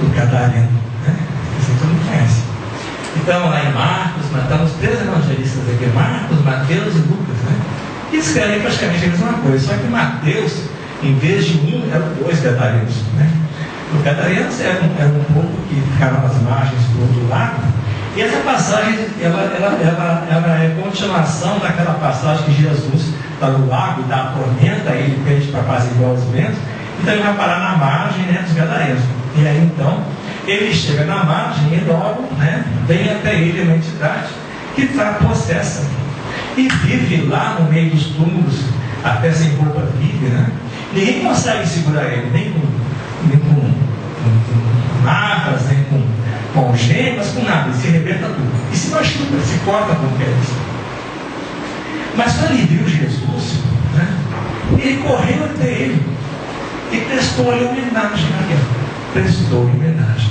O Gadareno, né? Você todo mundo conhece. Então, lá em Marcos, estamos três evangelistas aqui, Marcos, Mateus e Lucas, né? E escrevem praticamente a mesma coisa, só que Mateus, em vez de um, eram dois gadarenos, né? Os gadarenos eram um povo que ficava nas margens do outro lado, e essa passagem, ela é continuação daquela passagem que Jesus está no lago e dá a tormenta, e ele pede para apaziguar os ventos, então ele vai parar na margem, né, dos gadarenos. E aí então, ele chega na margem e logo, né, vem até ele uma entidade que está possessa e vive lá no meio dos túmulos, até sem roupa vive, né? Ninguém consegue segurar ele, nem com marras, nem com algemas, com nada, ele se arrebenta tudo, e se machuca, se corta com pedras. Mas quando ele viu Jesus, né, ele correu até ele e prestou-lhe homenagem a ele. Prestou-lhe homenagem.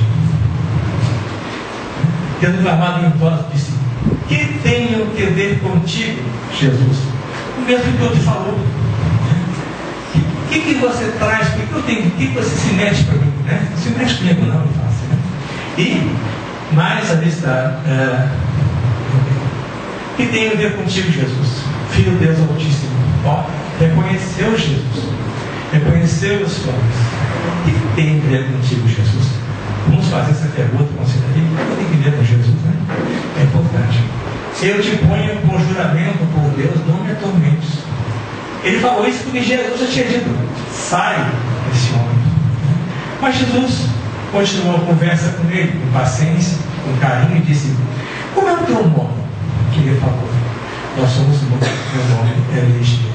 Tendo clamado em voz, disse: que tenho que ver contigo, Jesus? O mesmo que eu te falou. O que você traz? O que você se mete para mim? Né? Se mexe comigo não, me faça. Né? E mais ali está. O que tem a ver contigo, Jesus? Filho de Deus Altíssimo. Ó, reconheceu Jesus. Reconheceu os homens. O que tem a ver contigo, Jesus? Vamos fazer essa pergunta com você aqui. O que tem que ver com Jesus, né? É importante. Eu te ponho por juramento por Deus, não me atormentes. Ele falou isso porque Jesus já tinha dito: sai desse homem. Mas Jesus continuou a conversa com ele, com paciência, com carinho, e disse: como é o teu nome? Que ele falou: nós somos muitos, meu nome é Legião.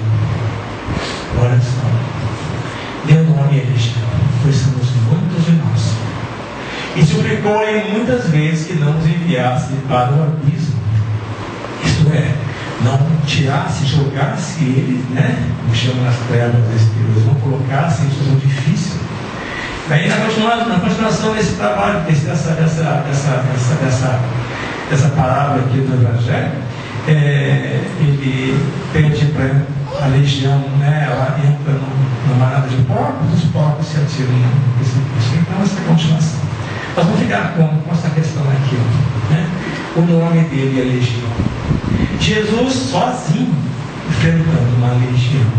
Olha só, meu nome é Legião, pois somos muitos de nós. E suplicou-lhe muitas vezes que não nos enviasse para o abismo. Isto é, não tirasse, jogasse ele, né? Me chama nas trevas espirituais, não colocasse em situação difícil. Daí na continuação desse trabalho, dessa palavra aqui do Evangelho, ele pede para a legião, né? Ela entra numa manada de porcos, os porcos se atiram no precipício. Então essa é a continuação. Nós vamos ficar com essa questão aqui, né? O nome dele é Legião. Jesus sozinho enfrentando uma legião.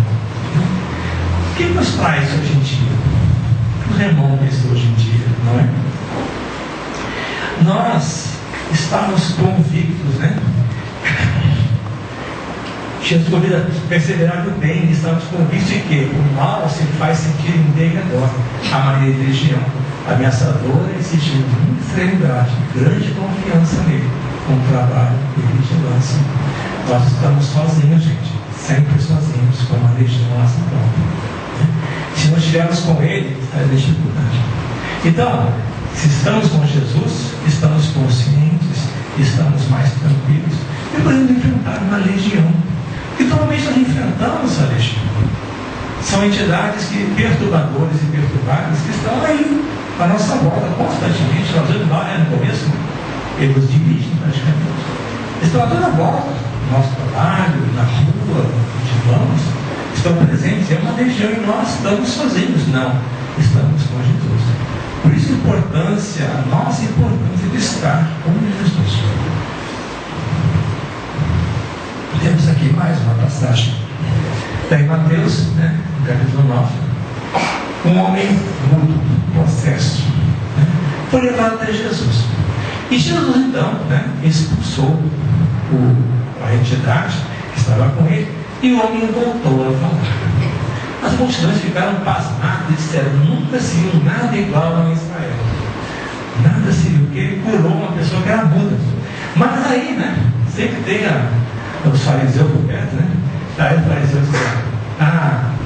O que nos traz hoje em dia? Os remontes hoje em dia, não é? Nós estamos convictos, né? Jesus convida a perseverar no bem, estamos convictos de que o mal se faz sentir em derredor. A maneira de legião ameaçadora exigindo muita serenidade, grande confiança nele, com trabalho e vigilância. Nós estamos sozinhos, gente, sempre sozinhos, com uma legião nossa própria. Se nós estivermos com ele, está a dificuldade. Então, se estamos com Jesus, estamos conscientes, estamos mais tranquilos e podemos enfrentar uma legião. E normalmente nós enfrentamos a legião. São entidades perturbadoras e perturbadas que estão aí, à nossa volta, constantemente. Nós vimos lá no começo, eles nos dirigem praticamente. Estão a toda volta, no nosso trabalho, na rua, onde vamos, estão presentes. É uma região e nós estamos sozinhos. Não, estamos com Jesus. Por isso a nossa importância de estar com Jesus. Temos aqui mais uma passagem. Está em Mateus, capítulo 9. Um homem mudo, possesso, foi levado até Jesus. E Jesus, então, expulsou a entidade que estava com ele, e o homem voltou a falar. As multidões ficaram pasmadas e disseram: nunca se viu nada igual a Israel. Nada se viu, porque ele curou uma pessoa que era muda. Mas aí, sempre tem os fariseus por perto, Aí os fariseus disseram: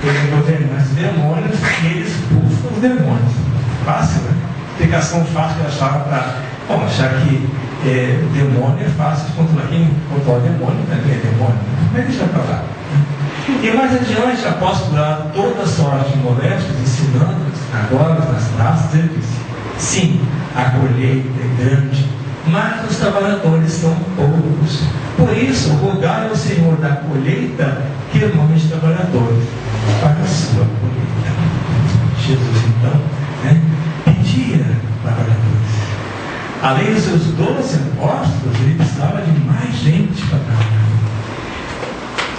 ele governa os demônios e ele expulsa os demônios. Fácil, Explicação fácil que achava para achar que demônio é fácil de controlar. Quem controla o demônio também é demônio, mas deixa para lá. E mais adiante, após curar toda sorte de moléstias, ensinando agora nas praças, ele disse: sim, a colheita é grande, mas os trabalhadores são poucos. Por isso, rogai ao Senhor da colheita que mande trabalhadores para a sua colheita. Jesus, então, pedia trabalhadores. Além dos seus 12 apóstolos, ele precisava de mais gente para trabalhar.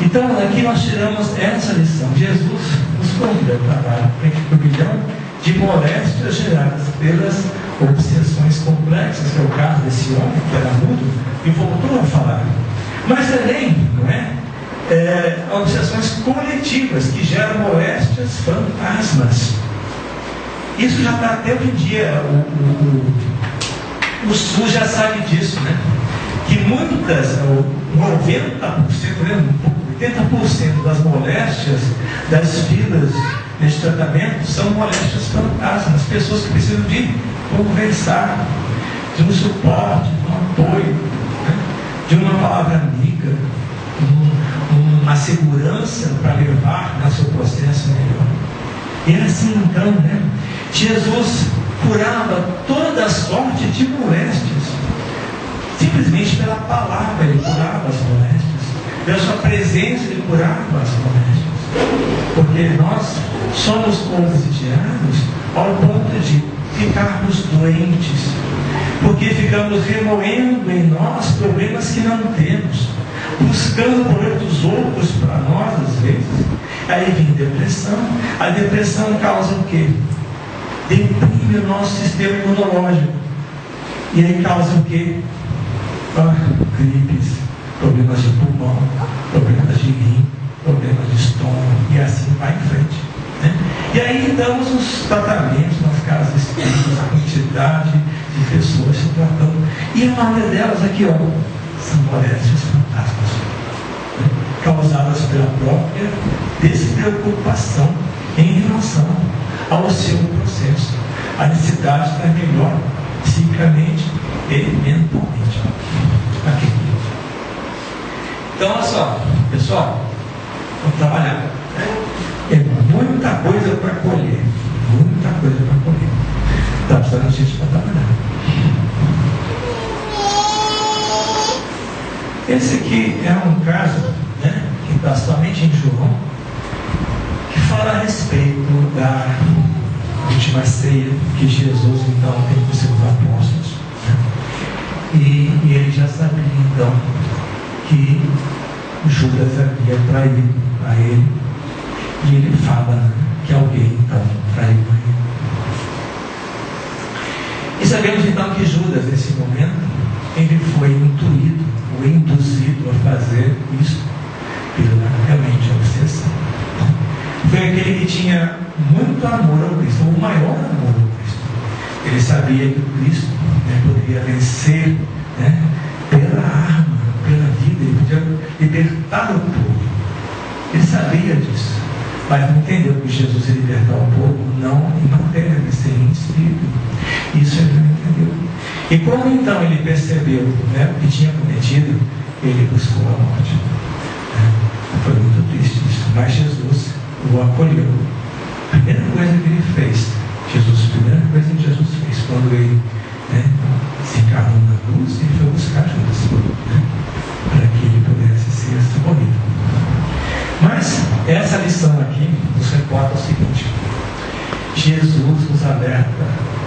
Então, aqui nós tiramos essa lição. Jesus nos convida a trabalhar com um milhão de moléstias geradas pelas obsessões complexas, que é o caso desse homem que era mudo e voltou a falar. Mas também, obsessões coletivas que geram moléstias fantasmas. Isso já está até hoje em dia. O SUS já sabe disso, que muitas, 90%, 80% das moléstias das filas neste tratamento são moléstias fantasmas, pessoas que precisam de conversar, de um suporte, de um apoio, de uma palavra amiga, uma segurança para levar no seu processo melhor. E assim então, Jesus curava toda a sorte de moléstias. Simplesmente pela palavra ele curava as moléstias. Pela sua presença ele curava as moléstias. Porque nós somos consideados ao ponto de ficarmos doentes. Porque ficamos remoendo em nós problemas que não temos. Buscando problemas dos outros para nós, às vezes. Aí vem depressão. A depressão causa o quê? Deprime o nosso sistema imunológico. E aí causa o quê? Gripes, problemas de pulmão, problemas de rim, problemas de estômago, e assim vai em frente. E aí damos os tratamentos nas casas espíritas, a quantidade de pessoas se tratando. E a maioria delas aqui, são moléstias fantasmas, causadas pela própria despreocupação em relação ao seu processo. A necessidade de estar melhor psicamente e mentalmente. Aqui. Então, olha só, pessoal, vamos trabalhar. É muita coisa para colher. Muita coisa para colher. Está precisando de gente para trabalhar. Esse aqui é um caso, que está somente em João, que fala a respeito da última ceia que Jesus então tem com seus apóstolos. E ele já sabia então que Judas havia traído a ele, e ele fala que alguém então traiu a ele. E sabemos então que Judas, nesse momento, ele foi intuído ou induzido a fazer isso pela realmente obsessão. Foi aquele que tinha muito amor ao Cristo, o maior amor ao Cristo. Ele sabia que o Cristo poderia vencer pela arma, pela vida, ele podia libertar o povo. Ele sabia disso, mas não entendeu que Jesus ia libertar o povo não em matéria, mas sim em espírito. Isso ele não entendeu. E quando então ele percebeu o que tinha cometido, ele buscou a morte. Foi muito triste isso, mas Jesus o acolheu. A primeira coisa que ele fez, a primeira coisa que Jesus fez, quando ele se encarnou na cruz, ele foi buscar Judas, para que ele pudesse ser socorrido. Mas essa lição aqui nos reporta o seguinte: Jesus nos alerta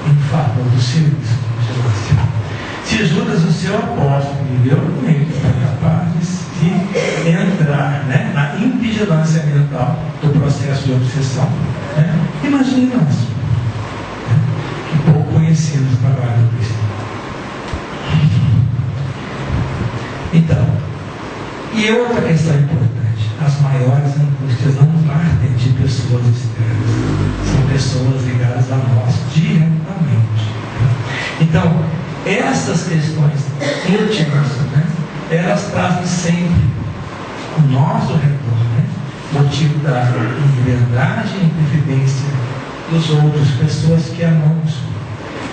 em favor do serviço de vigilância. Se Judas, o seu apóstolo, viveu com ele, foi capaz de entrar na invigilância mental do processo de obsessão, imagine nós, que pouco conhecemos o trabalho do Cristo. Então, e outra questão importante: as maiores angústias não partem de pessoas externas, são pessoas ligadas a nós diretamente. Então, essas questões íntimas, elas trazem sempre ao nosso redor motivo da liberdade e interferência dos outros, pessoas que amamos.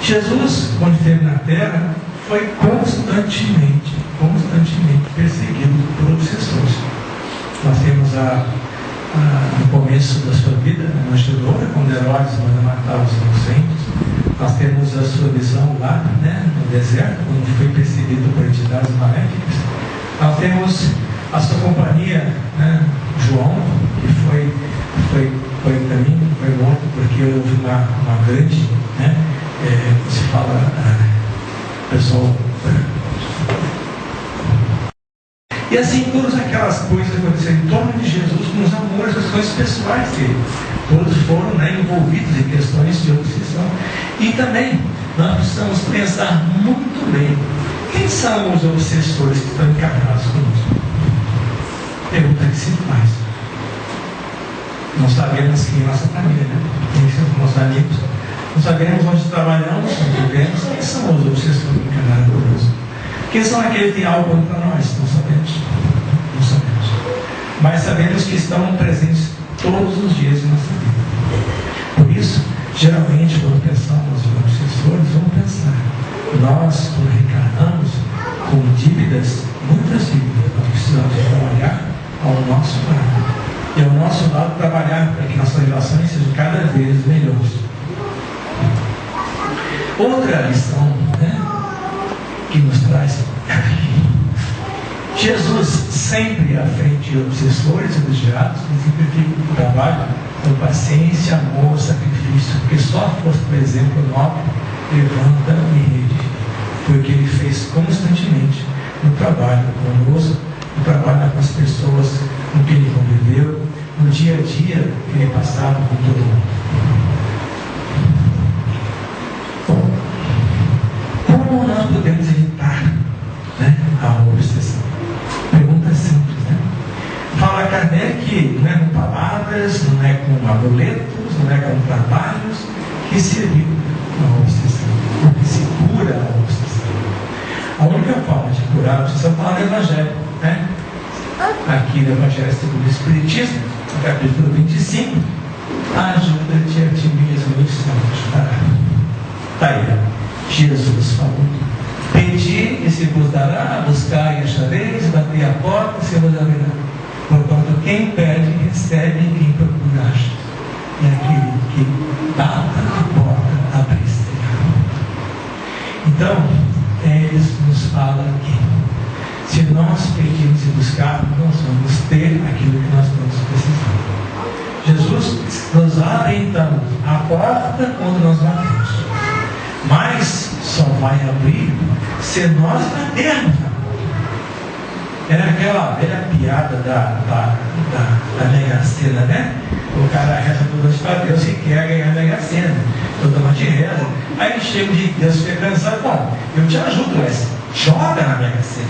Jesus, quando esteve na terra, foi constantemente perseguido por obsessores. Nós temos no começo da sua vida, na manjedoura, quando Herodes manda matar os inocentes. Nós temos a sua visão lá no deserto, quando foi perseguido por entidades maléficas. Nós temos a sua companhia, João, que foi também foi morto porque houve uma grande, se fala, pessoal. E assim, todas aquelas coisas que aconteceram em torno de Jesus, com os amores, as questões pessoais dele, todos foram envolvidos em questões de obsessão. E também nós precisamos pensar muito bem: quem são os obsessores que estão encarnados conosco? Pergunta que se faz. Não sabemos quem é nossa família, quem são nossos amigos, não sabemos onde trabalhamos, onde vivemos. Quem são os obsessores encarnados conosco? Quem são aqueles que têm algo contra nós? Não sabemos. Não sabemos. Mas sabemos que estão presentes todos os dias em nossa vida. Por isso, geralmente, quando pensamos em obsessores, vamos pensar: nós, quando reencarnamos com dívidas, muitas dívidas, nós precisamos trabalhar ao nosso lado. E ao nosso lado trabalhar para que nossas relações sejam cada vez melhores. Outra lição, que nos traz: Jesus sempre à frente de obsessores e vigiados, simplifica o trabalho com paciência, amor, sacrifício, porque só fosse, por exemplo, nobre, levanta e rede. Foi o que ele fez constantemente no trabalho conosco, no trabalho com as pessoas com quem ele conviveu, no dia a dia que ele passava com todo mundo. Como nós podemos evitar a obsessão? Pergunta simples, Fala Kardec que não é com palavras, não é com amuletos, não é com trabalhos que se evita a obsessão, que se cura a obsessão. A única forma de curar a obsessão está no Evangelho, Aqui no Evangelho segundo o Espiritismo, no capítulo 25, ajuda-te a ti mesmo, o Senhor te ajudará. Está aí, Jesus falou: pedi e se vos dará, buscai e achareis, batei a porta e se vos abrirá. Portanto, quem pede, recebe, e quem procura, acha. E aquele que bata a porta, abre-se. Então, eles nos falam aqui: se nós pedirmos e buscarmos, nós vamos ter aquilo que nós estamos precisando. Jesus nos abre então a porta quando nós batemos, mas só vai abrir se nós batermos na porta. Era aquela velha piada da Mega Sena, O cara reza todas para Deus e quer ganhar a Mega Sena. Toda noite reza. Aí chega de Deus, fica cansado: bom, eu te ajudo, joga na Mega Sena.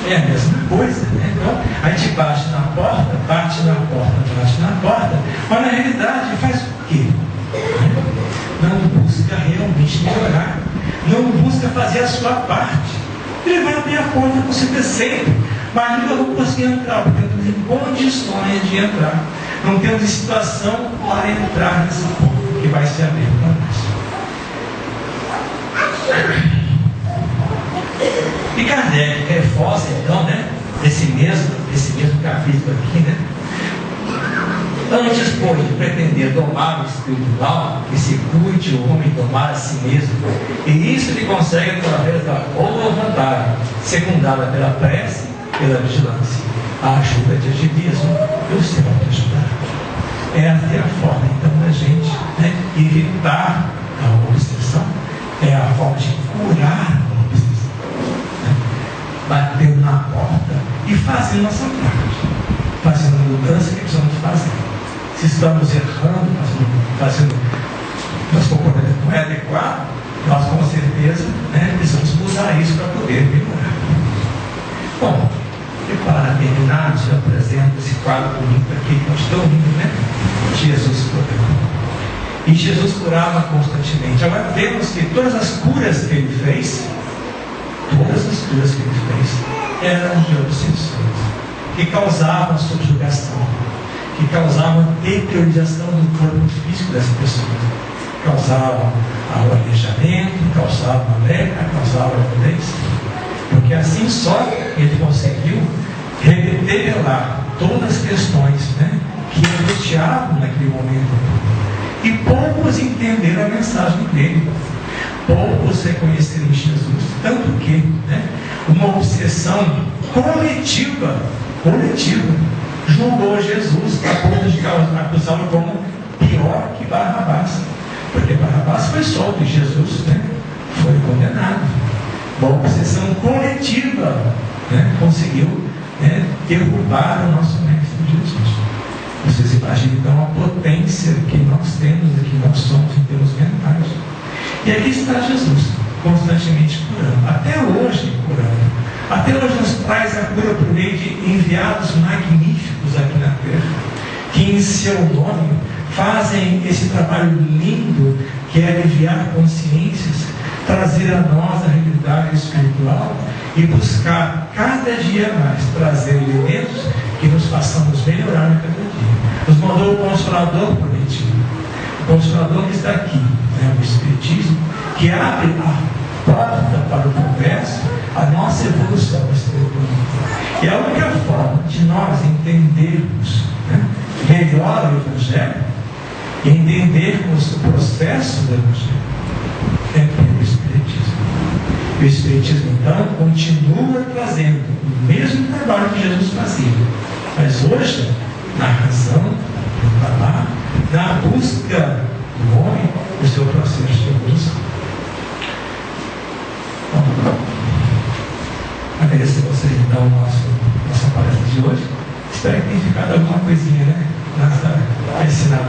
É a mesma coisa, Então, a gente bate na porta, bate na porta, mas na realidade faz o quê? Não busca realmente melhorar, não busca fazer a sua parte. Ele vai abrir a porta com você sempre, mas nunca vou conseguir entrar, porque não tem condições de entrar, não temos situação para entrar nessa porta que vai se abrir para nós. E Kardec reforça então, esse mesmo capítulo aqui, Antes, pois, de pretender domar o espiritual, que se cuide o homem domar a si mesmo, e isso ele consegue através da boa vontade, secundada pela prece e pela vigilância, a ajuda de ativismo e o seu autoajudar. Essa é a forma, então, da gente evitar a obsessão, é a forma de curar a obsessão, batendo na porta e fazendo nossa parte, fazendo a mudança que precisamos fazer. Se estamos errando, fazendo nosso comportamento não é adequado, nós com certeza precisamos mudar isso para poder melhorar. Bom, e para terminar, eu apresento esse quadro bonito aqui, que nós estamos lindo, Jesus curava. E Jesus curava constantemente. Agora vemos que todas as curas que ele fez, eram de obsessões, que causavam subjugação, que causavam deteriorização do corpo físico dessa pessoa, causavam aleijamento, causavam a lepra, causavam a violência. Porque assim só ele conseguiu revelar todas as questões que angustiavam naquele momento. E poucos entenderam a mensagem dele, poucos reconheceram Jesus, tanto que uma obsessão coletiva julgou Jesus a ponto de acusá-lo como pior que Barrabás, porque Barrabás foi solto e Jesus foi condenado. Uma obsessão coletiva conseguiu derrubar o nosso Mestre Jesus. Vocês imaginam então a potência que nós temos e que nós somos em termos mentais. E aqui está Jesus, constantemente curando, até hoje curando. Até hoje nos traz a cura por meio de enviados magníficos aqui na terra, que em seu nome fazem esse trabalho lindo, que é aliviar consciências, trazer a nós a realidade espiritual e buscar cada dia mais trazer elementos que nos façamos melhorar a cada dia. Nos mandou o Consolador prometido, o Consolador que está aqui, o Espiritismo, que abre a porta para o progresso, a nossa evolução espiritual. E a única forma de nós entendermos melhor o Evangelho e entendermos o processo do Evangelho é pelo Espiritismo. E o Espiritismo, então, continua trazendo o mesmo trabalho que Jesus fazia, mas hoje, na razão, no falar, na busca do homem, o seu processo de evolução. Bom, agradecer a vocês, então, nossa palestra de hoje. Espero que tenha ficado alguma coisinha, para ensinar